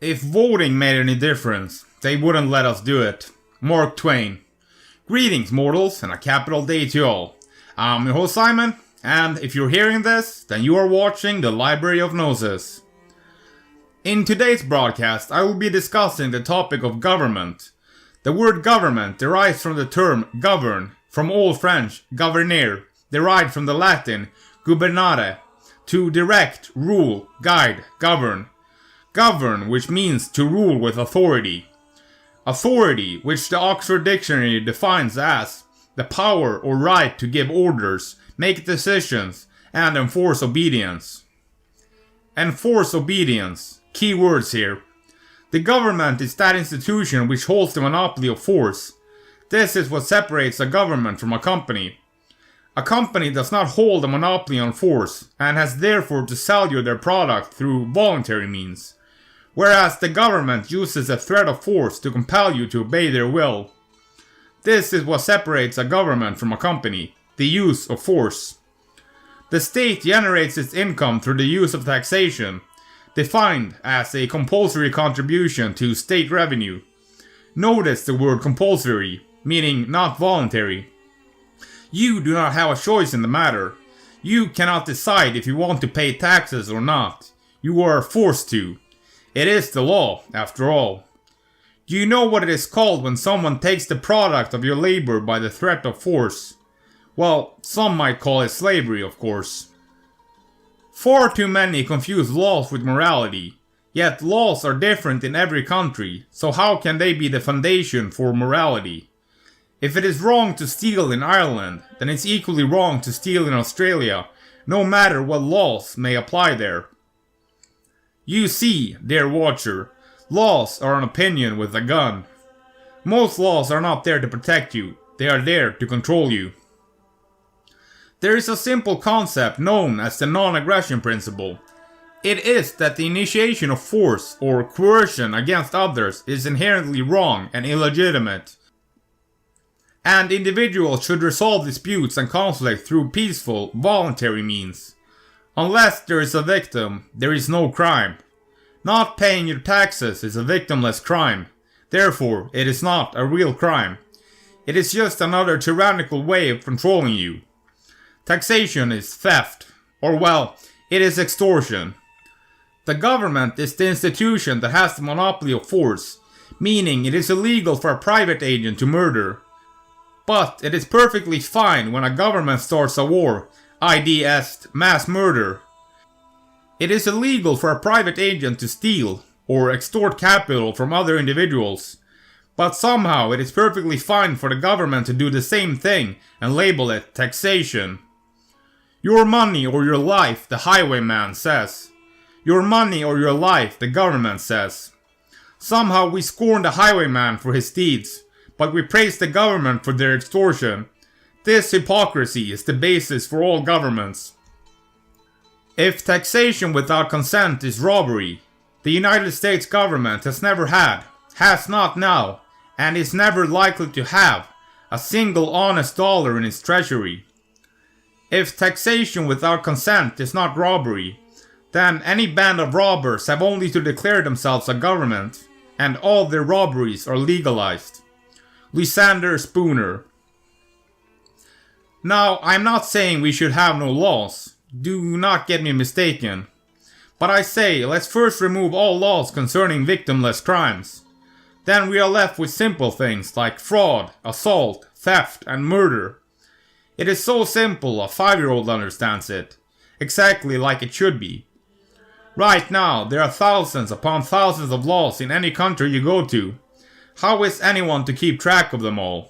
If voting made any difference, they wouldn't let us do it. Mark Twain. Greetings, mortals, and a capital day to all. I'm your host Simon, and if you're hearing this, then you are watching the Library of Gnosis. In today's broadcast, I will be discussing the topic of government. The word government derives from the term govern, from Old French gouverner, derived from the Latin gubernare, to direct, rule, guide, govern. Govern, which means to rule with authority. Authority, which the Oxford Dictionary defines as the power or right to give orders, make decisions, and enforce obedience. Enforce obedience. Key words here. The government is that institution which holds the monopoly of force. This is what separates a government from a company. A company does not hold a monopoly on force, and has therefore to sell you their product through voluntary means. Whereas the government uses a threat of force to compel you to obey their will. This is what separates a government from a company, the use of force. The state generates its income through the use of taxation, defined as a compulsory contribution to state revenue. Notice the word compulsory, meaning not voluntary. You do not have a choice in the matter. You cannot decide if you want to pay taxes or not. You are forced to. It is the law, after all. Do you know what it is called when someone takes the product of your labor by the threat of force? Well, some might call it slavery, of course. Far too many confuse laws with morality. Yet laws are different in every country, so how can they be the foundation for morality? If it is wrong to steal in Ireland, then it's equally wrong to steal in Australia, no matter what laws may apply there. You see, dear watcher, laws are an opinion with a gun. Most laws are not there to protect you, they are there to control you. There is a simple concept known as the non-aggression principle. It is that the initiation of force or coercion against others is inherently wrong and illegitimate, and individuals should resolve disputes and conflict through peaceful, voluntary means. Unless there is a victim, there is no crime. Not paying your taxes is a victimless crime. Therefore, it is not a real crime. It is just another tyrannical way of controlling you. Taxation is theft, or well, it is extortion. The government is the institution that has the monopoly of force, meaning it is illegal for a private agent to murder. But it is perfectly fine when a government starts a war, i.e. mass murder. It is illegal for a private agent to steal or extort capital from other individuals. But somehow it is perfectly fine for the government to do the same thing and label it taxation. Your money or your life, the highwayman says. Your money or your life, the government says. Somehow we scorn the highwayman for his deeds, but we praise the government for their extortion. This hypocrisy is the basis for all governments. If taxation without consent is robbery, the United States government has never had, has not now, and is never likely to have, a single honest dollar in its treasury. If taxation without consent is not robbery, then any band of robbers have only to declare themselves a government, and all their robberies are legalized. Lysander Spooner. Now, I'm not saying we should have no laws, do not get me mistaken, but I say let's first remove all laws concerning victimless crimes. Then we are left with simple things like fraud, assault, theft, and murder. It is so simple a 5-year-old understands it, exactly like it should be. Right now, there are thousands upon thousands of laws in any country you go to. How is anyone to keep track of them all?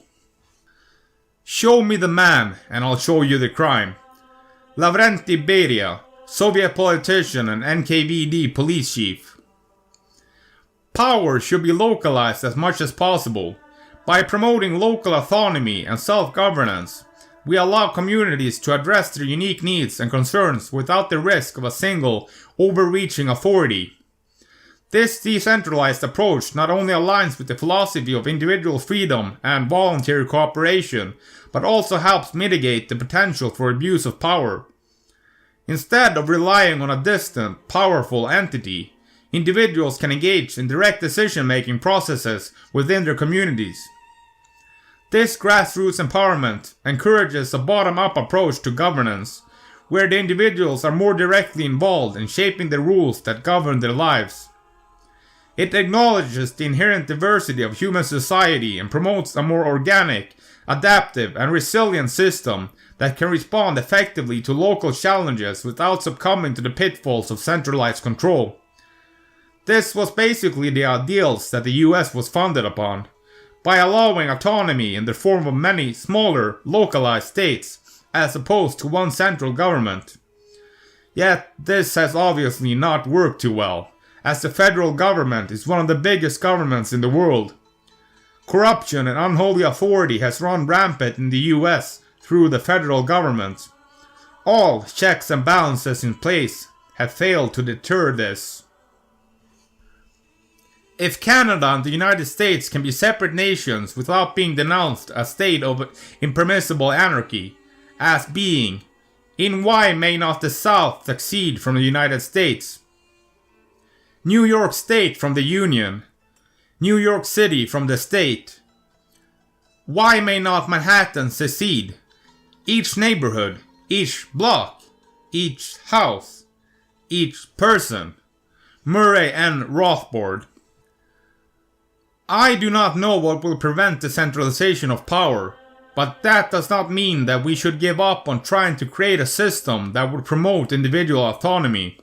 Show me the man, and I'll show you the crime. Lavrenti Beria, Soviet politician and NKVD police chief. Power should be localized as much as possible. By promoting local autonomy and self-governance, we allow communities to address their unique needs and concerns without the risk of a single, overreaching authority. This decentralized approach not only aligns with the philosophy of individual freedom and voluntary cooperation, but also helps mitigate the potential for abuse of power. Instead of relying on a distant, powerful entity, individuals can engage in direct decision-making processes within their communities. This grassroots empowerment encourages a bottom-up approach to governance, where the individuals are more directly involved in shaping the rules that govern their lives. It acknowledges the inherent diversity of human society and promotes a more organic, adaptive, and resilient system that can respond effectively to local challenges without succumbing to the pitfalls of centralized control. This was basically the ideals that the US was founded upon, by allowing autonomy in the form of many smaller, localized states, as opposed to one central government. Yet this has obviously not worked too well, as the federal government is one of the biggest governments in the world. Corruption and unholy authority has run rampant in the US through the federal government. All checks and balances in place have failed to deter this. If Canada and the United States can be separate nations without being denounced a state of impermissible anarchy, as being, in why may not the South succeed from the United States? New York State from the Union, New York City from the state. Why may not Manhattan secede? Each neighborhood, each block, each house, each person. Murray N. Rothbard. I do not know what will prevent the centralization of power, but that does not mean that we should give up on trying to create a system that would promote individual autonomy.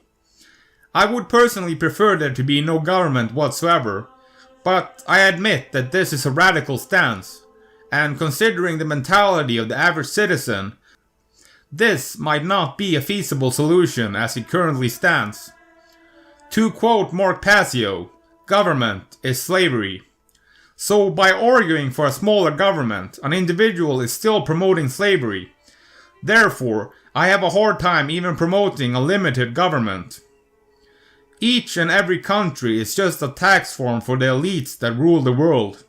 I would personally prefer there to be no government whatsoever, but I admit that this is a radical stance, and considering the mentality of the average citizen, this might not be a feasible solution as it currently stands. To quote Mark Passio, government is slavery. So by arguing for a smaller government, an individual is still promoting slavery. Therefore, I have a hard time even promoting a limited government. Each and every country is just a tax form for the elites that rule the world.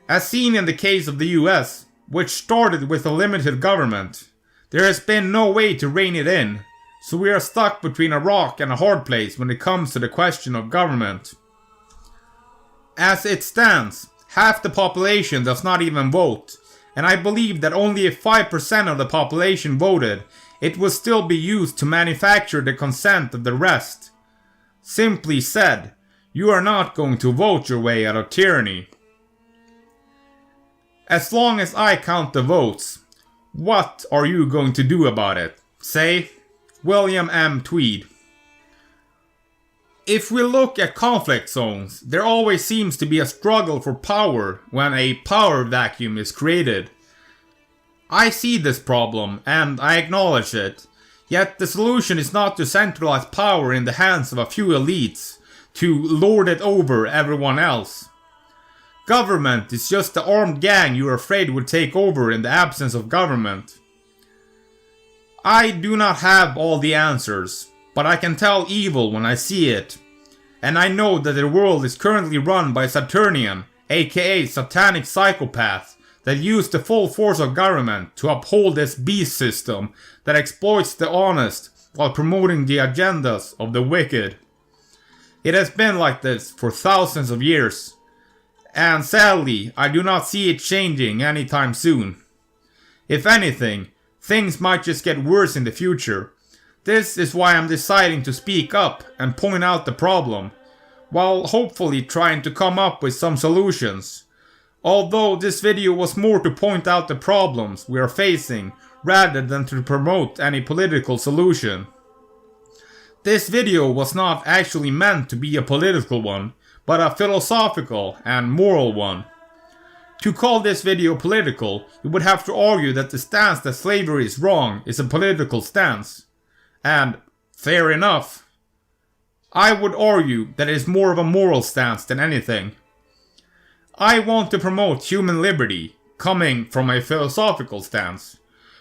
As seen in the case of the US, which started with a limited government, there has been no way to rein it in, so we are stuck between a rock and a hard place when it comes to the question of government. As it stands, half the population does not even vote, and I believe that only if 5% of the population voted, it would still be used to manufacture the consent of the rest. Simply said, you are not going to vote your way out of tyranny. As long as I count the votes, what are you going to do about it? Say, William M. Tweed. If we look at conflict zones, there always seems to be a struggle for power when a power vacuum is created. I see this problem and I acknowledge it, yet the solution is not to centralize power in the hands of a few elites, to lord it over everyone else. Government is just the armed gang you are afraid would take over in the absence of government. I do not have all the answers, but I can tell evil when I see it. And I know that the world is currently run by Saturnian, aka Satanic Psychopath, that use the full force of government to uphold this beast system that exploits the honest while promoting the agendas of the wicked. It has been like this for thousands of years, and sadly, I do not see it changing anytime soon. If anything, things might just get worse in the future. This is why I'm deciding to speak up and point out the problem, while hopefully trying to come up with some solutions. Although this video was more to point out the problems we are facing, rather than to promote any political solution. This video was not actually meant to be a political one, but a philosophical and moral one. To call this video political, you would have to argue that the stance that slavery is wrong is a political stance. And, fair enough. I would argue that it is more of a moral stance than anything. I want to promote human liberty, coming from a philosophical stance.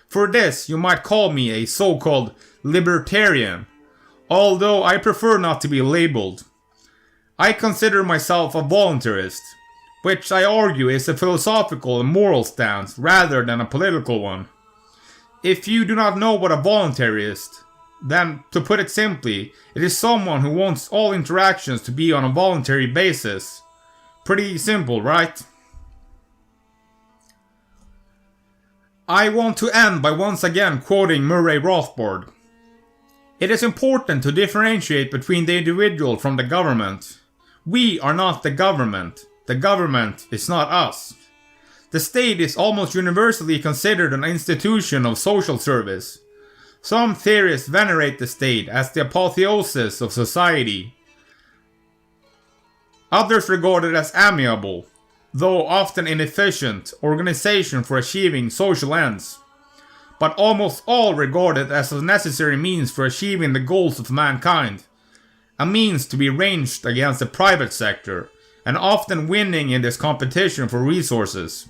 For this, you might call me a so-called libertarian, although I prefer not to be labeled. I consider myself a voluntarist, which I argue is a philosophical and moral stance rather than a political one. If you do not know what a voluntarist then to put it simply, it is someone who wants all interactions to be on a voluntary basis. Pretty simple, right? I want to end by once again quoting Murray Rothbard. It is important to differentiate between the individual from the government. We are not the government. The government is not us. The state is almost universally considered an institution of social service. Some theorists venerate the state as the apotheosis of society. Others regard it as amiable, though often inefficient, organization for achieving social ends. But almost all regard it as a necessary means for achieving the goals of mankind, a means to be ranged against the private sector, and often winning in this competition for resources.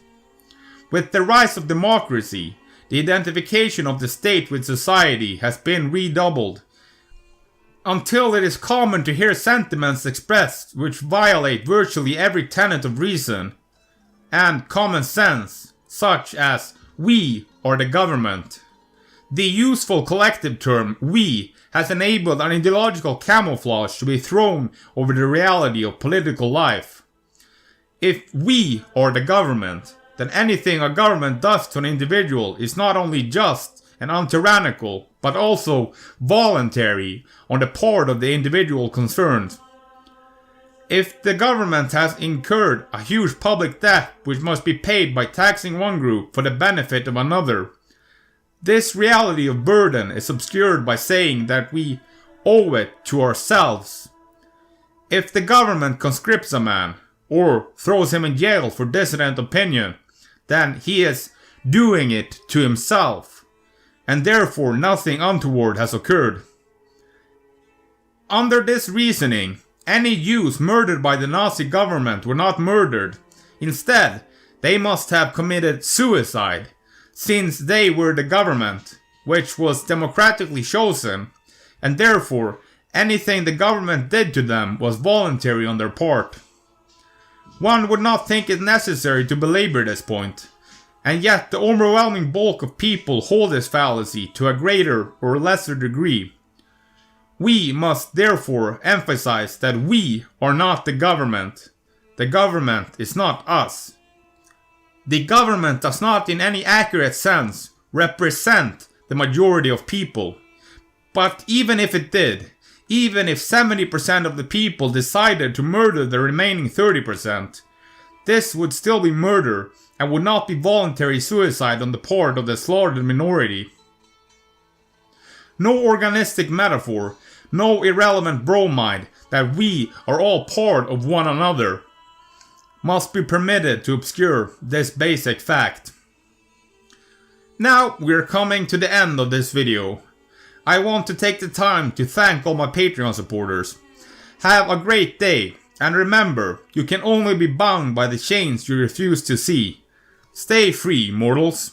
With the rise of democracy, the identification of the state with society has been redoubled, until it is common to hear sentiments expressed which violate virtually every tenet of reason and common sense, such as "we" or "the government." The useful collective term "we" has enabled an ideological camouflage to be thrown over the reality of political life. If "we" or the government, then anything a government does to an individual is not only just and untyrannical, but also voluntary on the part of the individual concerned. If the government has incurred a huge public debt which must be paid by taxing one group for the benefit of another, this reality of burden is obscured by saying that we owe it to ourselves. If the government conscripts a man, or throws him in jail for dissident opinion, then he is doing it to himself, and therefore nothing untoward has occurred. Under this reasoning, any Jews murdered by the Nazi government were not murdered. Instead, they must have committed suicide, since they were the government, which was democratically chosen, and therefore anything the government did to them was voluntary on their part. One would not think it necessary to belabor this point, and yet the overwhelming bulk of people hold this fallacy to a greater or lesser degree. We must therefore emphasize that we are not the government. The government is not us. The government does not in any accurate sense represent the majority of people. But even if it did, even if 70% of the people decided to murder the remaining 30%, this would still be murder and would not be voluntary suicide on the part of the slaughtered minority. No organistic metaphor, no irrelevant bromide that we are all part of one another must be permitted to obscure this basic fact. Now we're coming to the end of this video. I want to take the time to thank all my Patreon supporters. Have a great day, and remember, you can only be bound by the chains you refuse to see. Stay free, mortals.